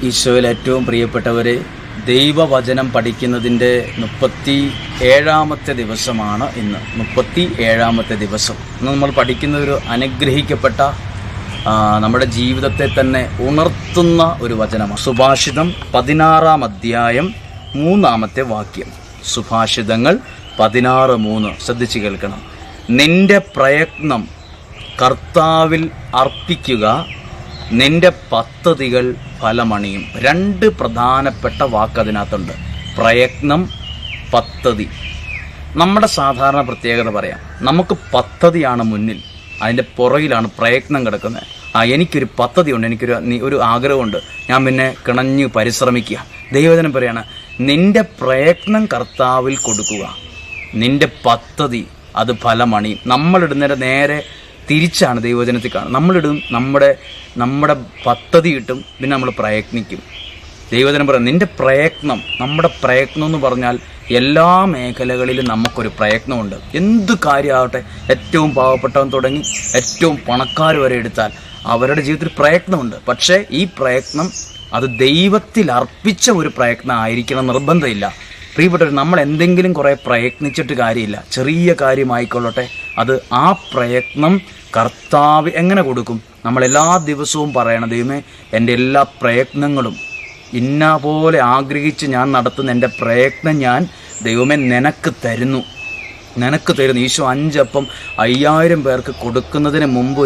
ഈശോയിൽ ഏറ്റവും പ്രിയപ്പെട്ടവരെ, ദൈവവചനം പഠിക്കുന്നതിൻ്റെ 37ാമത്തെ ദിവസമാണ് ഇന്ന്. 37ാമത്തെ ദിവസം. ഇന്ന് നമ്മൾ പഠിക്കുന്ന ഒരു അനുഗ്രഹിക്കപ്പെട്ട നമ്മുടെ ജീവിതത്തെ തന്നെ ഉണർത്തുന്ന ഒരു വചനമാണ്. സുഭാഷിതം 16-ാം അധ്യായം 3-ാമത്തെ വാക്യം. സുഭാഷിതങ്ങൾ 16:3 ശ്രദ്ധിച്ച് കേൾക്കണം. നിന്റെ പ്രയത്നം കർത്താവിൽ അർപ്പിക്കുക, നിന്റെ പദ്ധതികൾ ഫലമണിയും. 2 പ്രധാനപ്പെട്ട വാക്ക് അതിനകത്തുണ്ട്. പ്രയത്നം, പദ്ധതി. നമ്മുടെ സാധാരണ പ്രത്യേകത പറയാം. നമുക്ക് പദ്ധതിയാണ് മുന്നിൽ, അതിൻ്റെ പുറകിലാണ് പ്രയത്നം കിടക്കുന്നത്. എനിക്കൊരു പദ്ധതിയുണ്ട്, എനിക്കൊരു ആഗ്രഹമുണ്ട്, ഞാൻ പിന്നെ കിണഞ്ഞ് പരിശ്രമിക്കുക. ദൈവവചനം പറയാണ്, നിന്റെ പ്രയത്നം കർത്താവിൽ കൊടുക്കുക, നിന്റെ പദ്ധതി അത് ഫലമണിയും. നമ്മളിടുന്നതിൻ്റെ നേരെ തിരിച്ചാണ് ദൈവവചനത്തിൽ കാണുന്നത്. നമ്മളിടും നമ്മുടെ പദ്ധതി കിട്ടും, പിന്നെ നമ്മൾ പ്രയത്നിക്കും. ദൈവവചനം പറയാം, നിന്റെ പ്രയത്നം. നമ്മുടെ പ്രയത്നം എന്ന് പറഞ്ഞാൽ എല്ലാ മേഖലകളിലും നമുക്കൊരു പ്രയത്നമുണ്ട്. എന്ത് കാര്യമാവട്ടെ, ഏറ്റവും പാവപ്പെട്ടവൻ തുടങ്ങി ഏറ്റവും പണക്കാർ വരെ എടുത്താൽ അവരുടെ ജീവിതത്തിൽ പ്രയത്നമുണ്ട്. പക്ഷേ ഈ പ്രയത്നം അത് ദൈവത്തിൽ അർപ്പിച്ച ഒരു പ്രയത്നം ആയിരിക്കണം നിർബന്ധമില്ല. പ്രിയപ്പെട്ടവർ, നമ്മൾ എന്തെങ്കിലും കുറേ പ്രയത്നിച്ചിട്ട് കാര്യമില്ല. ചെറിയ കാര്യമായിക്കൊള്ളട്ടെ, അത് ആ പ്രയത്നം കർത്താവ് എങ്ങനെ കൊടുക്കും? നമ്മൾ എല്ലാ ദിവസവും പറയണം, ദൈവമേ, എൻ്റെ എല്ലാ പ്രയത്നങ്ങളും ഇന്ന പോലെ ആഗ്രഹിച്ച് ഞാൻ നടത്തുന്ന എൻ്റെ പ്രയത്നം ഞാൻ ദൈവമേ നിനക്ക് തരുന്നു. ഈശോ 5 അപ്പം 5000 പേർക്ക് കൊടുക്കുന്നതിന് മുമ്പ്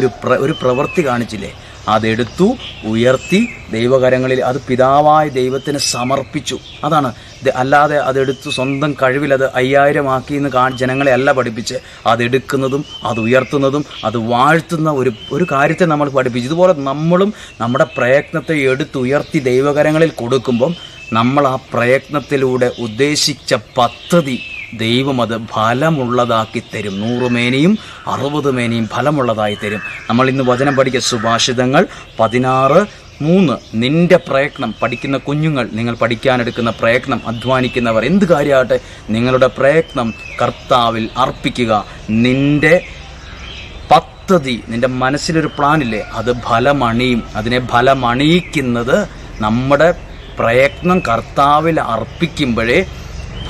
ഒരു പ്രവൃത്തി കാണിച്ചില്ലേ? അതെടുത്തു ഉയർത്തി ദൈവകരങ്ങളിൽ അത് പിതാവായ ദൈവത്തിന് സമർപ്പിച്ചു. അതാണ്. അല്ലാതെ അതെടുത്ത് സ്വന്തം കഴിവിൽ അത് 5000 ആക്കിയെന്ന് ജനങ്ങളെ അല്ല പഠിപ്പിച്ച്, അതെടുക്കുന്നതും അത് ഉയർത്തുന്നതും അത് വാഴ്ത്തുന്ന ഒരു കാര്യത്തെ നമ്മൾ പഠിപ്പിച്ചു. ഇതുപോലെ നമ്മളും നമ്മുടെ പ്രയത്നത്തെ എടുത്തുയർത്തി ദൈവകരങ്ങളിൽ കൊടുക്കുമ്പം നമ്മൾ ആ പ്രയത്നത്തിലൂടെ ഉദ്ദേശിച്ച പദ്ധതി ദൈവം അത് ഫലമുള്ളതാക്കി തരും. 100 മേനിയും 60 മേനിയും ഫലമുള്ളതായി തരും. നമ്മൾ ഇന്ന് വചനം പഠിക്കുക. സുഭാഷിതങ്ങൾ 16:3. നിന്റെ പ്രയത്നം. പഠിക്കുന്ന കുഞ്ഞുങ്ങൾ, നിങ്ങൾ പഠിക്കാനെടുക്കുന്ന പ്രയത്നം, അധ്വാനിക്കുന്നവർ, എന്ത് കാര്യമാകട്ടെ, നിങ്ങളുടെ പ്രയത്നം കർത്താവിൽ അർപ്പിക്കുക. നിന്റെ പദ്ധതി, നിന്റെ മനസ്സിലൊരു പ്ലാനില്ലേ, അത് ഫലമണിയും. അതിനെ ഫലമണിയിക്കുന്നത് നമ്മുടെ പ്രയത്നം കർത്താവിൽ അർപ്പിക്കുമ്പോഴേ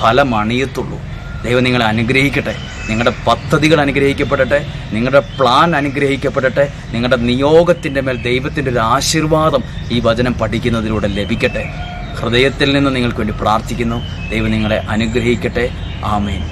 ഫലമണിയത്തുള്ളൂ. ദൈവം നിങ്ങളെ അനുഗ്രഹിക്കട്ടെ. നിങ്ങളുടെ പദ്ധതികൾ അനുഗ്രഹിക്കപ്പെടട്ടെ, നിങ്ങളുടെ പ്ലാൻ അനുഗ്രഹിക്കപ്പെടട്ടെ, നിങ്ങളുടെ നിയോഗത്തിൻ്റെ മേൽ ദൈവത്തിൻ്റെ ഒരു ആശീർവാദം ഈ വചനം പഠിക്കുന്നതിലൂടെ ലഭിക്കട്ടെ. ഹൃദയത്തിൽ നിന്ന് നിങ്ങൾക്ക് വേണ്ടി പ്രാർത്ഥിക്കുന്നു. ദൈവം നിങ്ങളെ അനുഗ്രഹിക്കട്ടെ. ആമേൻ.